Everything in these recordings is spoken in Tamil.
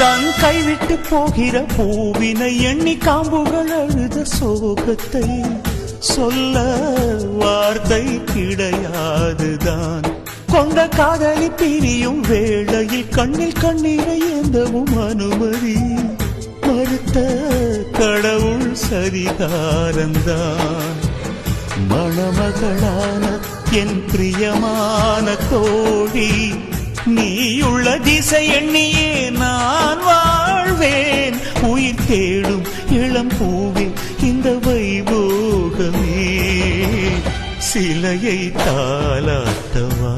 தன் கைவிட்டு போகிற பூவினை எண்ணி காம்புகள் அழுத சோகத்தை சொல்ல வார்த்தை கிடையாதுதான். கொண்ட காதலி பிரியும் வேளையில் கண்ணில் கண்ணீரை எந்தவும் அனுமதி மறுத்த கடவுள் சரிகாரந்தான். மணமகளான என் பிரியமான தோழி, நீயுள்ள திசை எண்ணியே நான் வாழ்வேன். உயிர் தேடும் இளம் பூவே இந்த வைபோகமே, சிலையை தாலாட்டவா.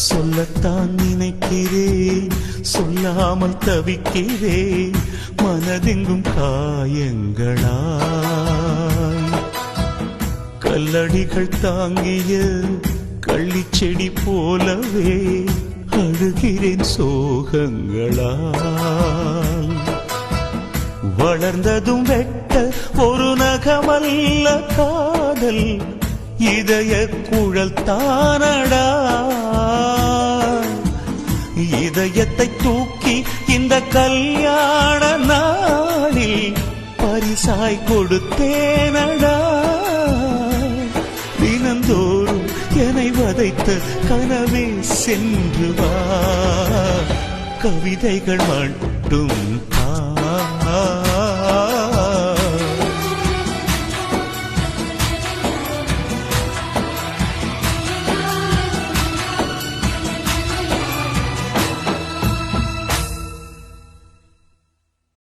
சொல்லத்தான் நினைக்கிறேன், சொல்லாமல் தவிக்கிறேன், மனதெங்கும் காயங்களாய். கல்லடிகள் தாங்கிய கள்ளிச்செடி போலவே அழுகிறேன் சோகங்களால். வளர்ந்ததும் வெட்ட ஒரு நகமல்ல காதல், இதய குழல் தானடா. இதயத்தை தூக்கி இந்த கல்யாண நாளில் பரிசாய் கொடுத்தேனடா. தினந்தோறும் என்னை வதைத்த கனவே சென்று வா, கவிதைகள் மட்டும்